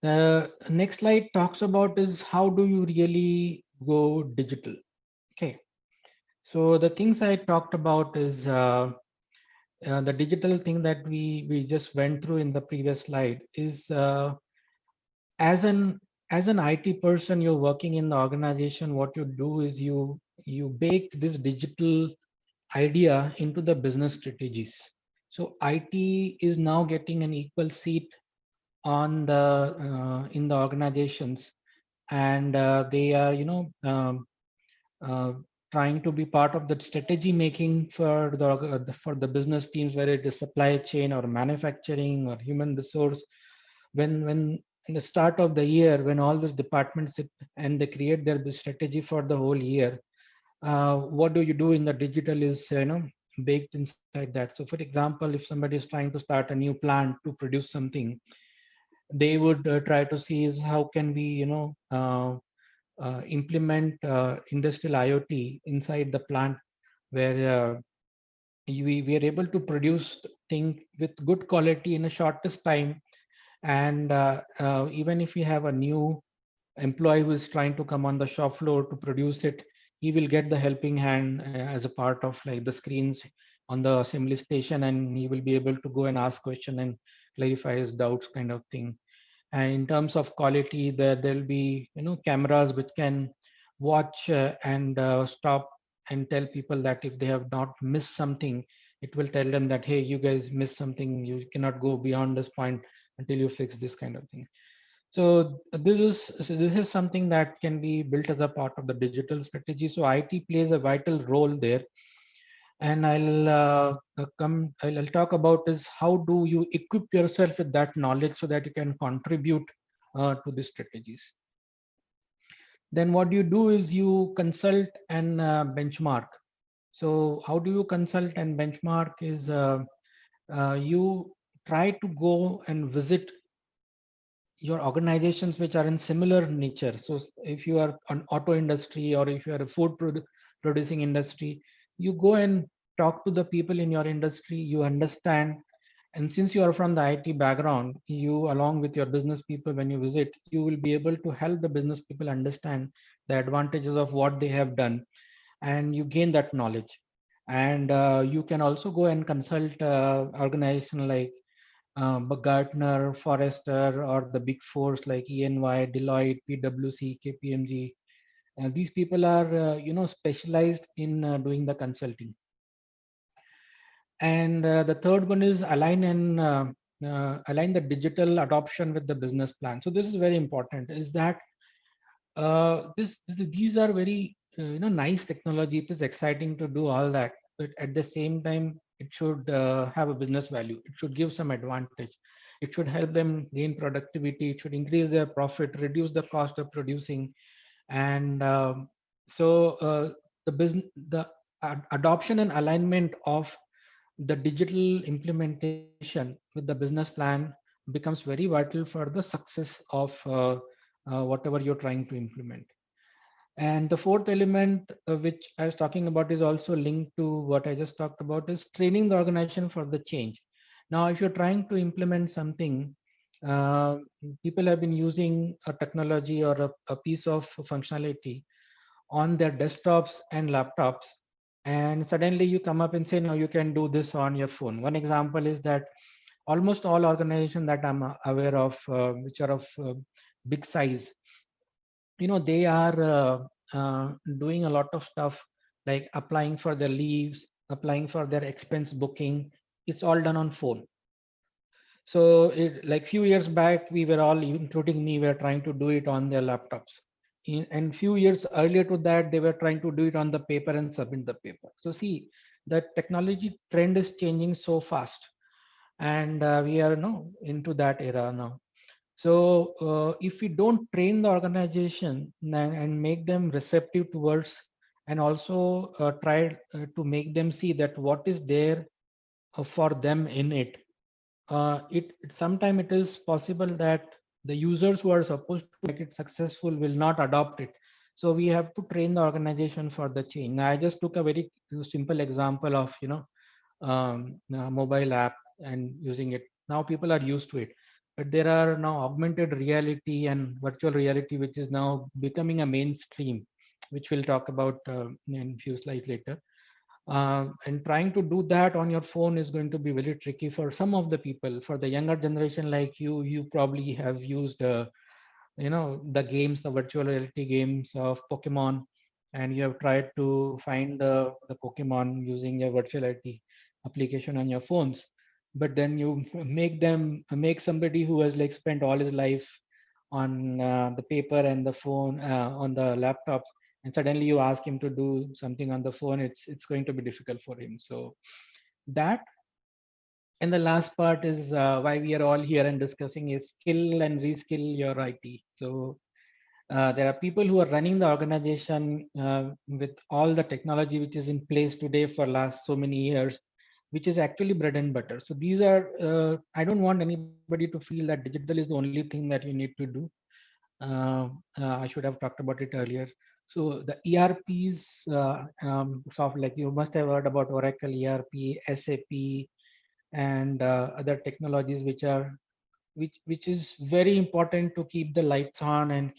The next slide talks about is how do you really go digital? Okay. So the things I talked about is the digital thing that we just went through in the previous slide is as an as an IT person, you're working in the organization. What you do is you bake this digital idea into the business strategies. So IT is now getting an equal seat on the in the organizations, and they are uh, trying to be part of the strategy making for the business teams, whether it is supply chain or manufacturing or human resource. When in the start of the year, when all these departments sit and they create their strategy for the whole year, what do you do in the digital is baked inside that. So for example, if somebody is trying to start a new plant to produce something, they would try to see is how can we implement industrial IoT inside the plant, where we are able to produce things with good quality in a shortest time. And even if we have a new employee who is trying to come on the shop floor to produce it, he will get the helping hand as a part of like the screens on the assembly station, and he will be able to go and ask question and clarify his doubts kind of thing. And in terms of quality, there'll be cameras which can watch and stop and tell people that if they have not missed something, it will tell them that hey, you guys missed something, you cannot go beyond this point until you fix this kind of thing. So this is something that can be built as a part of the digital strategy. So IT plays a vital role there. And I'll talk about is how do you equip yourself with that knowledge so that you can contribute to the strategies. Then what you do is you consult and benchmark. So how do you consult and benchmark is you try to go and visit your organizations which are in similar nature. So if you are an auto industry or if you are a producing industry, you go and talk to the people in your industry, you understand. And since you are from the IT background, you along with your business people, when you visit, you will be able to help the business people understand the advantages of what they have done, and you gain that knowledge. And you can also go and consult organization like Gartner, Forrester, or the big fours like EY, Deloitte, PwC, KPMG. These people are, specialized in doing the consulting. And the third one is align the digital adoption with the business plan. So this is very important. Is that these are very nice technology. It is exciting to do all that, but at the same time, it should have a business value. It should give some advantage. It should help them gain productivity. It should increase their profit, reduce the cost of producing, and so the business, the adoption and alignment of the digital implementation with the business plan becomes very vital for the success of whatever you're trying to implement. And the fourth element, which I was talking about, is also linked to what I just talked about, is training the organization for the change. Now, if you're trying to implement something, uh, people have been using a technology or a piece of functionality on their desktops and laptops, and suddenly you come up and say, no, you can do this on your phone. One example is that almost all organizations that I'm aware of, which are of big size, they are doing a lot of stuff like applying for their leaves, applying for their expense booking. It's all done on phone. So like few years back, we were all, including me, were trying to do it on their laptops. And few years earlier to that, they were trying to do it on the paper and submit the paper. So see, the technology trend is changing so fast, and we are into that era now. So if we don't train the organization and make them receptive towards, and also try to make them see that what is there for them in it, sometime it is possible that the users who are supposed to make it successful will not adopt it. So we have to train the organization for the change. Now, I just took a very simple example of mobile app and using it. Now people are used to it. but there are now augmented reality and virtual reality, which is now becoming a mainstream, which we'll talk about in a few slides later. And trying to do that on your phone is going to be very tricky for some of the people. For the younger generation like you probably have used the games, the virtual reality games of Pokemon, and you have tried to find the Pokemon using a virtual reality application on your phones. But then you make somebody who has like spent all his life on the paper and the phone on the laptops, and suddenly you ask him to do something on the phone, it's going to be difficult for him. So that, and the last part is why we are all here and discussing is skill and reskill your IT. So there are people who are running the organization with all the technology which is in place today for last so many years, which is actually bread and butter. So these are, I don't want anybody to feel that digital is the only thing that you need to do. I should have talked about it earlier. So the ERPs, soft, like you must have heard about Oracle ERP, SAP, and other technologies which is very important to keep the lights on and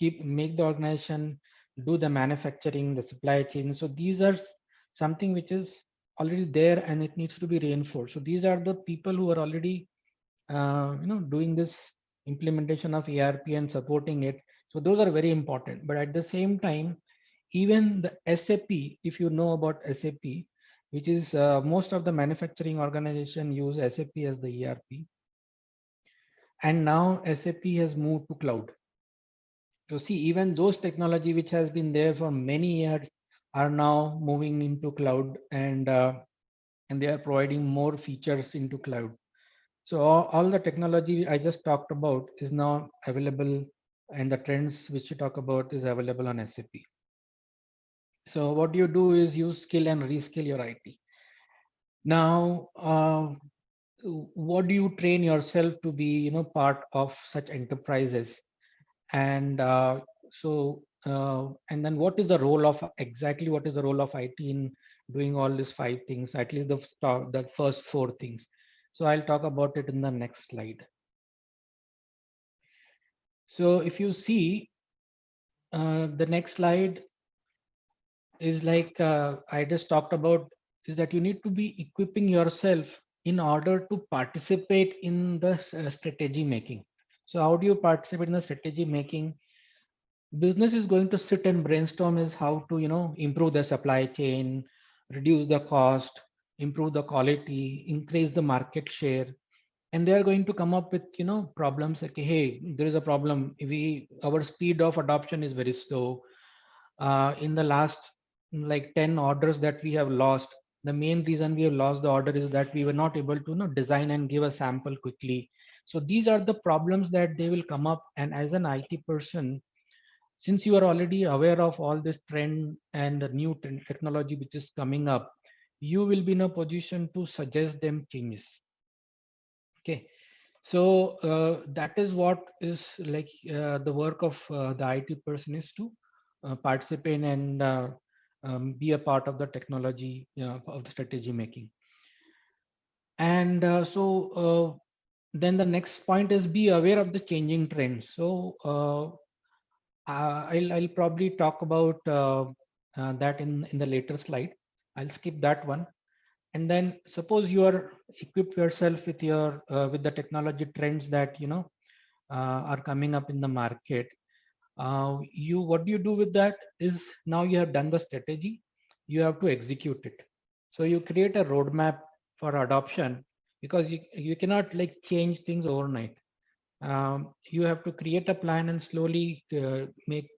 make the organization do the manufacturing, the supply chain. So these are something which is already there and it needs to be reinforced. So these are the people who are already doing this implementation of ERP and supporting it. So those are very important. But at the same time, even the SAP, if you know about SAP, which is most of the manufacturing organization use SAP as the ERP, and now SAP has moved to cloud. So see, even those technology which has been there for many years are now moving into cloud, and they are providing more features into cloud. So all the technology I just talked about is now available, and the trends which you talk about is available on SAP. So what you do is you skill and reskill your IT. Now, what do you train yourself to be, part of such enterprises? And and then what is the role of exactly what is the role of IT in doing all these five things, at least the first four things. So I'll talk about it in the next slide. So if you see the next slide is like I just talked about, is that you need to be equipping yourself in order to participate in the strategy making. So how do you participate in the strategy making? Business is going to sit and brainstorm is how to improve the supply chain, reduce the cost, improve the quality, increase the market share, and they are going to come up with problems like, hey, there is a problem, our speed of adoption is very slow. In the last like 10 orders that we have lost, the main reason we have lost the order is that we were not able to design and give a sample quickly. So these are the problems that they will come up, and as an IT person, since you are already aware of all this trend and the new technology which is coming up, you will be in a position to suggest them changes. Okay, so that is what is like the work of the IT person is to participate and be a part of the technology of the strategy making. And then the next point is be aware of the changing trends. So I'll probably talk about that in the later slide. I'll skip that one. And then suppose you are equipped yourself with your with the technology trends that are coming up in the market. You what do you do with that is, now you have done the strategy, you have to execute it. So you create a roadmap for adoption, because you cannot like change things overnight. You have to create a plan and slowly make.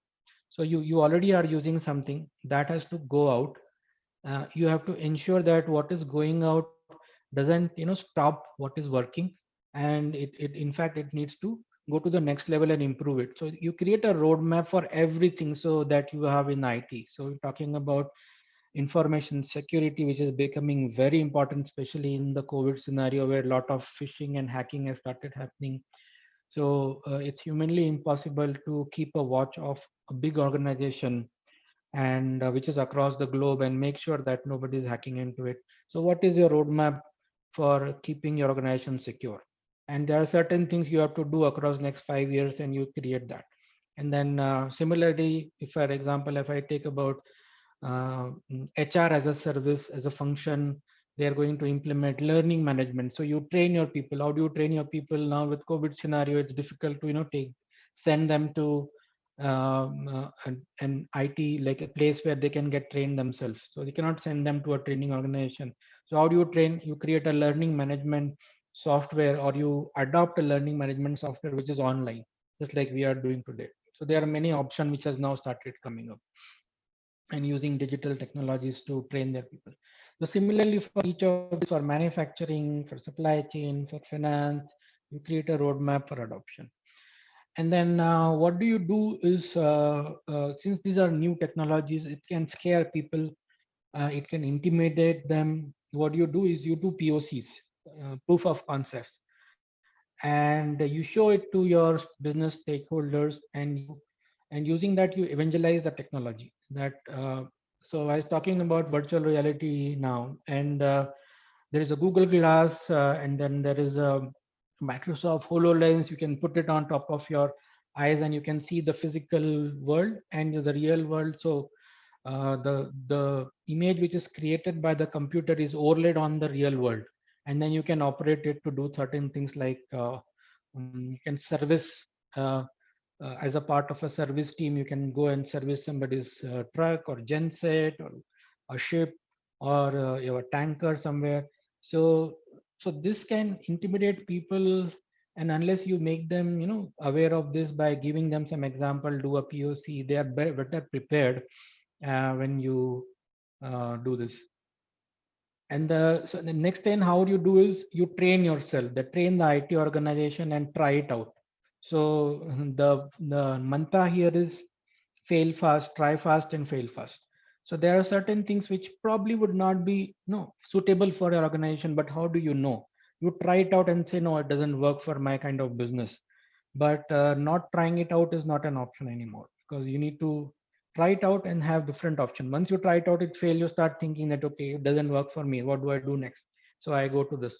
So you already are using something that has to go out. You have to ensure that what is going out doesn't stop what is working, and it in fact it needs to go to the next level and improve it. So you create a roadmap for everything so that you have in IT. So we're talking about information security, which is becoming very important, especially in the COVID scenario where a lot of phishing and hacking has started happening. So it's humanly impossible to keep a watch of a big organization, and which is across the globe, and make sure that nobody is hacking into it. So what is your roadmap for keeping your organization secure? and there are certain things you have to do across next 5 years, and you create that. And then similarly, if for example, if I take about HR as a service, as a function, they are going to implement learning management. So you train your people. How do you train your people now with COVID scenario? It's difficult to take send them to an IT, like a place where they can get trained themselves. So they cannot send them to a training organization. So how do you train? You create a learning management software, or you adopt a learning management software which is online, just like we are doing today. So there are many options which has now started coming up, and using digital technologies to train their people. So similarly, for each of these, for manufacturing, for supply chain, for finance, you create a roadmap for adoption. And then what do you do is, since these are new technologies, it can scare people, it can intimidate them. What you do is you do POCs, proof of concepts, and you show it to your business stakeholders, and using that you evangelize the technology. That so I was talking about virtual reality now, and there is a Google Glass, and then there is a Microsoft HoloLens. You can put it on top of your eyes, and you can see the physical world and the real world. So the image which is created by the computer is overlaid on the real world, and then you can operate it to do certain things like you can service, as a part of a service team. You can go and service somebody's truck or genset or a ship, or your tanker somewhere. So so this can intimidate people, and unless you make them aware of this by giving them some example, do a POC, they are better prepared when you do this. And so the next thing how you do is you train yourself, the train the IT organization and try it out. So the mantra here is fail fast, try fast, and fail fast. So there are certain things which probably would not be suitable for your organization, but how do you know? You try it out and say, no, it doesn't work for my kind of business. But not trying it out is not an option anymore, because you need to try it out and have different options. Once you try it out, it fail, you start thinking that, okay, it doesn't work for me, what do I do next? So I go to this.